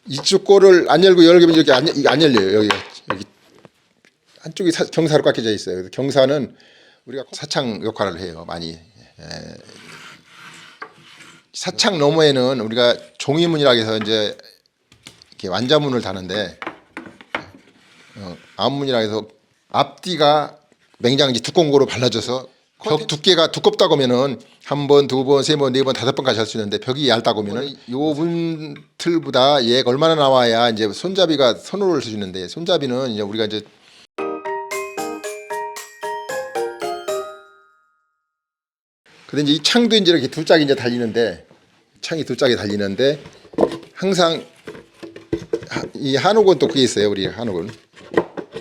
이쪽 거를 안 열고 열면 이렇게 안 열려요. 여기 한쪽이 경사로 깎여져 있어요. 그래서 경사는 우리가 사창 역할을 해요. 많이. 사창 너머에는 우리가 종이문이라고 해서 이제 이렇게 완자문을 다는데 앞문이라 해서 앞뒤가 맹장지 두꺼운 거로 발라져서 벽 두께가 두껍다고 하면은 한 번, 두 번, 세 번, 네 번, 다섯 번까지 할 수 있는데 벽이 얇다고 하면은 요 문틀보다 얘가 얼마나 나와야 이제 손잡이가 선호를 해주는데 손잡이는 이제 우리가 이제 근데 이제 이 창도 이제 이렇게 두 짝이 이제 달리는데 창이 두 짝이 달리는데 항상 이 한옥은 또 그게 있어요. 우리 한옥은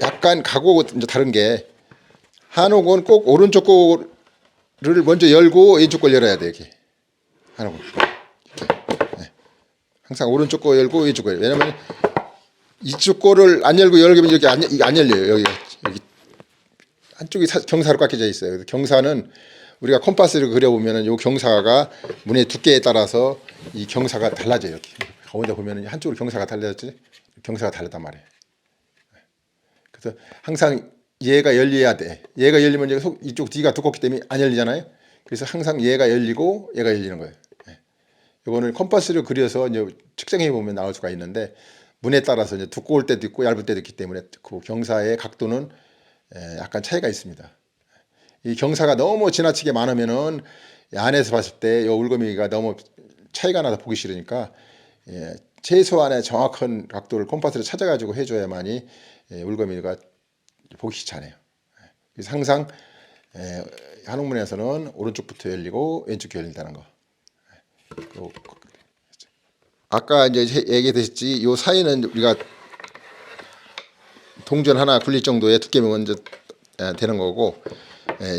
약간 가구하고 이제 다른 게 한옥은 꼭 오른쪽 거를 먼저 열고 왼쪽 걸 열어야 돼. 이렇게 한옥은 이렇게. 네. 항상 오른쪽 거 열고 왼쪽 거 열어요. 왜냐면 이쪽 거를 안 열고 열면 이렇게 안 열려요. 여기 한쪽이 경사로 깎여져 있어요. 그래서 경사는 우리가 컴파스를 그려보면은 요 경사가 문의 두께에 따라서 이 경사가 달라져요. 이렇게 가운데 보면은 한쪽으로 경사가 달라졌지, 경사가 다르단 말이에요. 그래서 항상 얘가 열려야 돼. 얘가 열리면 이쪽 뒤가 두껍기 때문에 안 열리잖아요. 그래서 항상 얘가 열리고 얘가 열리는 거예요. 이거는 컴파스를 그려서 이제 측정해 보면 나올 수가 있는데 문에 따라서 이제 두꺼울 때도 있고 얇을 때도 있기 때문에 그 경사의 각도는 약간 차이가 있습니다. 이 경사가 너무 지나치게 많으면은 안에서 봤을 때 이 울거미가 너무 차이가 나서 보기 싫으니까 최소한의 정확한 각도를 컴파스를 찾아가지고 해줘야만이 울거미가 보기 좋잖아요. 그래서 항상 한옥문에서는 오른쪽부터 열리고 왼쪽이 열린다는 거. 아까 이제 얘기했듯이 요 사이는 우리가 동전 하나 굴릴 정도의 두께면 먼저 되는 거고,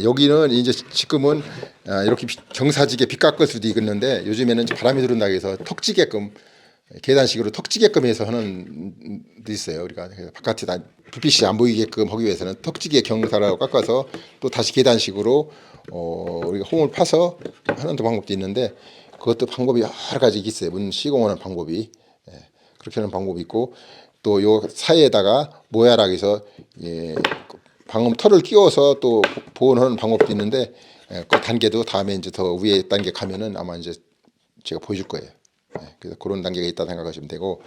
여기는 이제 지금은 이렇게 경사지게 빗깎을 수도 있는데 요즘에는 바람이 들어온다고 해서 턱지게끔 계단식으로 턱지게끔 해서 하는 데 있어요. 우리가 바깥에 불빛이 안 보이게끔 하기 위해서는 턱지게 경사라고 깎아서 또 다시 계단식으로 우리가 홈을 파서 하는 방법도 있는데 그것도 방법이 여러 가지 있어요. 문 시공하는 방법이. 그렇게 하는 방법이 있고 또 요 사이에다가 모야라고 해서 방음 털을 끼워서 또 보온하는 방법도 있는데 그 단계도 다음에 이제 더 위에 단계 가면은 아마 이제 제가 보여줄 거예요. 그래서 그런 단계가 있다 생각하시면 되고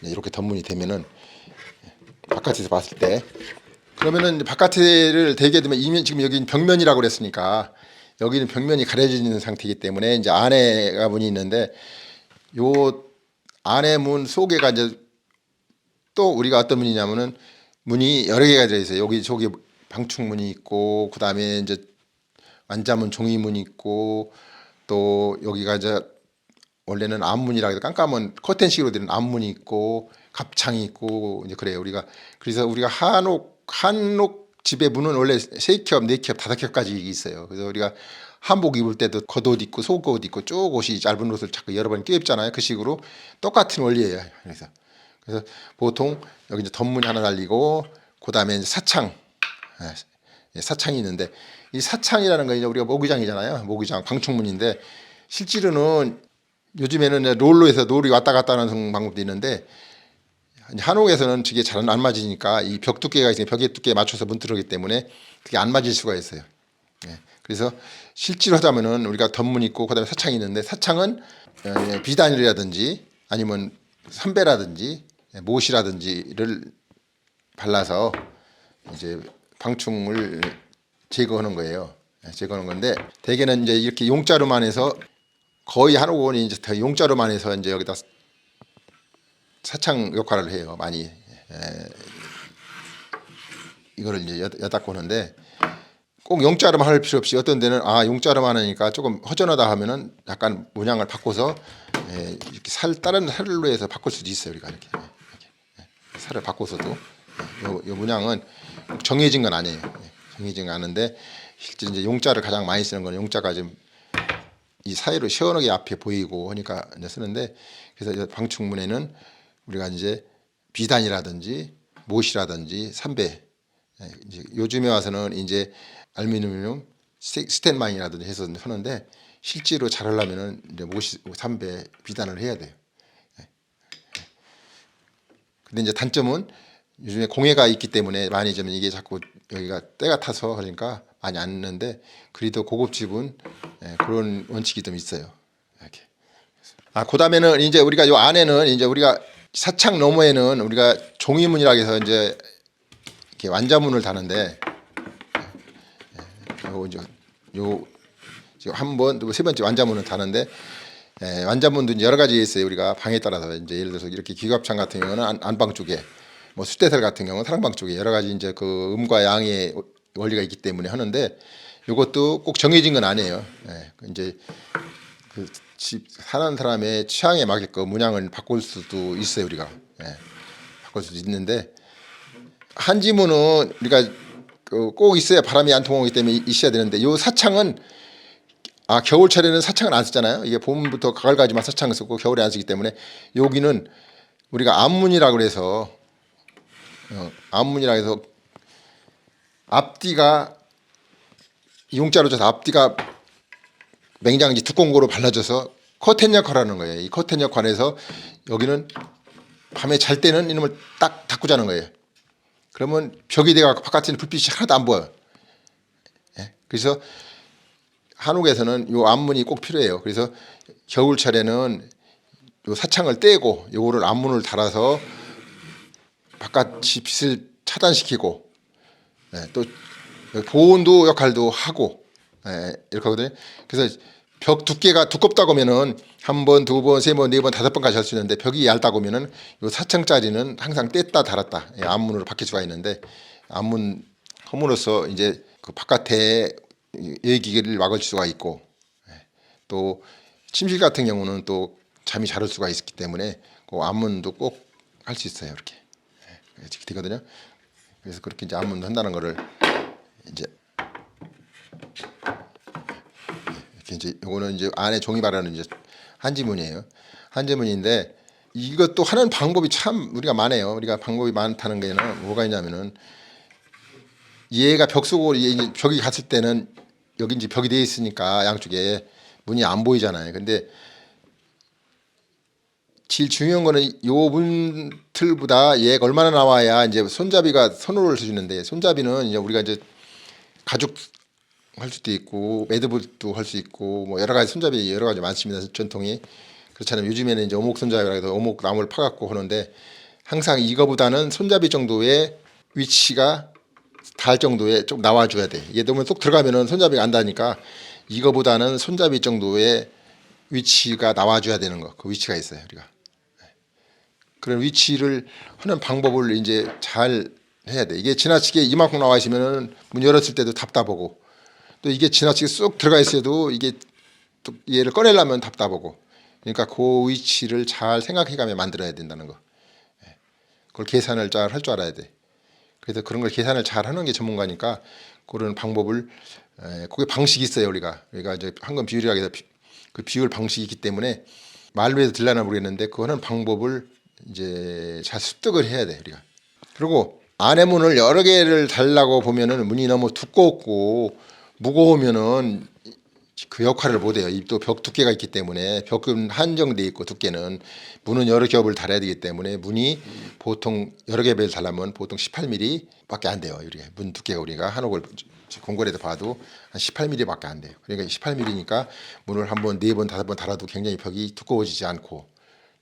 이렇게 덧문이 되면은 바깥에서 봤을 때 그러면은 바깥을 대게 되면 이면 지금 여기 벽면이라고 그랬으니까 여기는 벽면이 가려져 있는 상태이기 때문에 이제 안에가 문이 있는데 요 안에 문 속에가 이제 또 우리가 어떤 문이냐면은 문이 여러 개가 들어 있어요. 여기 저기 방충문이 있고 그다음에 이제 완자문 종이문이 있고 또 여기가 이제 원래는 앞문이라 해서 깜깜한 커튼식으로 되는 앞문이 있고 갑창이 있고 이제 그래요. 우리가 그래서 우리가 한옥 집의 문은 원래 세 겹, 네 겹, 다섯 겹까지 있어요. 그래서 우리가 한복 입을 때도 겉옷 입고 속옷 입고 쭉 옷이 짧은 옷을 자꾸 여러 번 껴입잖아요. 그 식으로 똑같은 원리예요. 그래서 보통 여기 이제 덧문이 하나 달리고 그다음에 이제 사창, 사창이 있는데 이 사창이라는 건 이제 우리가 모기장이잖아요. 모기장 방충문인데 실제로는 요즘에는 롤로 해서 롤이 왔다 갔다 하는 방법도 있는데 한옥에서는 저게 잘 안 맞으니까 이 벽 두께가 있으니 벽의 두께에 맞춰서 문틀어기 때문에 그게 안 맞을 수가 있어요. 그래서 실제로 하자면은 우리가 덧문 있고 그다음에 사창이 있는데 사창은 비단이라든지 아니면 삼배라든지 못이라든지를 발라서 이제 방충을 제거하는 거예요. 제거하는 건데 대개는 이제 이렇게 용자로만 해서 거의 한옥원이 이제 다 용자로만 해서 이제 여기다 사창 역할을 해요. 많이 이거를 이제 여닫고 하는데 꼭 용자로만 할 필요 없이 어떤 데는 용자로만 하니까 조금 허전하다 하면은 약간 문양을 바꿔서 이렇게 다른 살로 해서 바꿀 수도 있어요. 우리가 이렇게 살을 바꿔서도 요 문양은 정해진 건 아니에요. 정해진 건 아닌데 실제 이제 용자를 가장 많이 쓰는 건 용자가 좀 이 사이로 시원하게 앞에 보이고 하니까 이제 쓰는데 그래서 방충문에는 우리가 이제 비단이라든지 못이라든지 삼배 이제 요즘에 와서는 이제 알루미늄 스텐마인이라든지 해서 하는데 실제로 잘 하려면은 이제 못이 삼배 비단을 해야 돼요. 근데 이제 단점은 요즘에 공해가 있기 때문에 많이 좀 이게 자꾸 여기가 때가 타서 그러니까 많이 안 넣는데 그래도 고급집은 그런 원칙이 좀 있어요. 이렇게. 그다음에는 이제 우리가 요 안에는 이제 우리가 사창 너머에는 우리가 종이문이라고 해서 이제 이렇게 완자문을 다는데 요 이제 요 지금 한 번, 또 세 번째 완자문을 다는데 완자문도 이제 여러 가지 있어요. 우리가 방에 따라서 이제 예를 들어서 이렇게 기갑창 같은 경우는 안방 쪽에, 뭐 숫대설 같은 경우는 사랑방 쪽에 여러 가지 이제 그 음과 양의 원리가 있기 때문에 하는데 이것도 꼭 정해진 건 아니에요. 이제 그 집 사는 사람의 취향에 맞게끔 문양을 바꿀 수도 있어요. 우리가 바꿀 수도 있는데 한지문은 우리가 꼭 있어야 바람이 안 통하기 때문에 있어야 되는데 요 사창은 겨울철에는 사창을 안 쓰잖아요. 이게 봄부터 가을까지만 사창을 쓰고 겨울에 안 쓰기 때문에 여기는 우리가 앞문이라고 그래서 앞문이라고 해서 앞뒤가 용자로 쳐서 앞뒤가 맹장지 두꺼운 거로 발라져서 커튼 역할을 하는 거예요. 이 커튼 역할에서 여기는 밤에 잘 때는 이놈을 딱 닫고 자는 거예요. 그러면 벽이 돼가 바깥에는 불빛이 하나도 안 보여요. 그래서 한옥에서는 요 앞문이 꼭 필요해요. 그래서 겨울철에는 요 사창을 떼고 요거를 앞문을 달아서 바깥이 빛을 차단시키고 또 보온도 역할도 하고 이렇게 하거든요. 그래서 벽 두께가 두껍다고 하면은 한 번, 두 번, 세 번, 네 번, 다섯 번까지 할 수 있는데 벽이 얇다고 하면은 요 사창짜리는 항상 뗐다 달았다 앞문으로 바뀔 수가 있는데 앞문 함으로써 이제 그 바깥에 외기를 막을 수가 있고 또 침실 같은 경우는 또 잠이 잘 올 수가 있기 때문에 그 앞문도 꼭 할 수 있어요. 이렇게 되거든요. 그래서 그렇게 이제 앞문 한다는 거를 이제 이렇게 이제 요거는 이제 안에 종이 바라는 이제 한지문이에요. 한지문인데 이것도 하는 방법이 참 우리가 많아요. 우리가 방법이 많다는 게는 뭐가 있냐면은 얘가 벽 속으로 이제 벽이 갔을 때는 여기 이제 벽이 돼 있으니까 양쪽에 문이 안 보이잖아요. 근데 제일 중요한 거는 요 문틀보다 얘가 얼마나 나와야 이제 손잡이가 선호를 해주는데 손잡이는 이제 우리가 이제 가죽 할 수도 있고 매듭도 할 수 있고 뭐 여러 가지 손잡이 여러 가지 많습니다. 전통이 그렇잖아요. 요즘에는 이제 오목 손잡이라 해서 오목 나무를 파갖고 하는데 항상 이거보다는 손잡이 정도의 위치가 닿을 정도에 좀 나와줘야 돼. 이게 너무 쏙 들어가면은 손잡이가 안 닿으니까 이거보다는 손잡이 정도의 위치가 나와줘야 되는 거. 그 위치가 있어요. 우리가 그런 위치를 하는 방법을 이제 잘 해야 돼. 이게 지나치게 이만큼 나와 있으면은 문 열었을 때도 답답하고 또 이게 지나치게 쏙 들어가 있어도 이게 또 얘를 꺼내려면 답답하고 그러니까 그 위치를 잘 생각해가며 만들어야 된다는 거. 그걸 계산을 잘 할 줄 알아야 돼. 그래서 그런 걸 계산을 잘 하는 게 전문가니까 그런 방법을 그게 방식이 있어요. 우리가 이제 황금 비율이라고 해서 그 비율 방식이 있기 때문에 말로 해서 들려나 모르겠는데 그거는 방법을 이제 잘 습득을 해야 돼 우리가. 그리고 안에 문을 여러 개를 달라고 보면은 문이 너무 두껍고 무거우면은 그 역할을 못해요. 이 또 벽 두께가 있기 때문에 벽은 한정돼 있고 두께는 문은 여러 겹을 달아야 되기 때문에 문이 보통 여러 겹을 달려면 보통 18mm밖에 안 돼요. 이렇게 문 두께가 우리가 한옥을 궁궐에도 봐도 한 18mm밖에 안 돼요. 그러니까 18mm니까 문을 한 번, 네 번, 다섯 번 달아도 굉장히 벽이 두꺼워지지 않고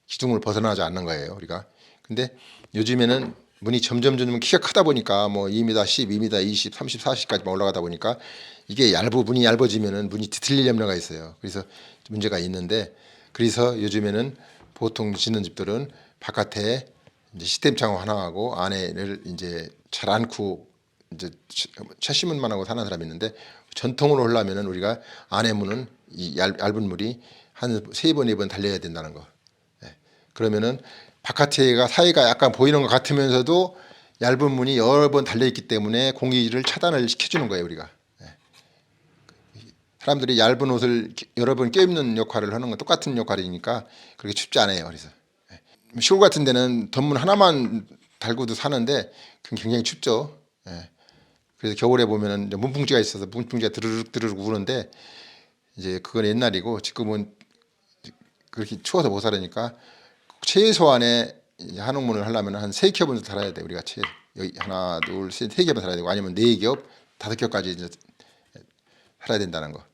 기둥을 벗어나지 않는 거예요. 우리가. 근데 요즘에는 문이 점점 키가 크다 보니까 뭐 2m 10, 2m 20, 30, 40까지만 올라가다 보니까 이게 문이 얇아지면은 문이 뒤틀릴 염려가 있어요. 그래서 문제가 있는데 그래서 요즘에는 보통 짓는 집들은 바깥에 이제 시스템 창호 하나 하고 안에를 이제 잘 않고 이제 최신문만 하고 사는 사람이 있는데 전통으로 하려면은 우리가 안에 문은 이 얇은 물이 한 세 번, 네 번 달려야 된다는 거. 그러면은 바깥에가 사이가 약간 보이는 것 같으면서도 얇은 문이 여러 번 달려 있기 때문에 공기를 차단을 시켜주는 거예요 우리가. 사람들이 얇은 옷을 여러 번 껴입는 역할을 하는 건 똑같은 역할이니까 그렇게 춥지 않아요. 그래서 시골 같은 데는 덧문 하나만 달고도 사는데 그건 굉장히 춥죠. 그래서 겨울에 보면은 문풍지가 있어서 문풍지가 드르륵 드르륵 우는데 이제 그건 옛날이고 지금은 그렇게 추워서 못 살으니까 최소한의 이제 한옥문을 하려면 한 3겹은 달아야 돼. 우리가 여기 하나, 둘, 셋, 3겹은 달아야 되고 아니면 4겹, 5겹까지 이제 살아야 된다는 거.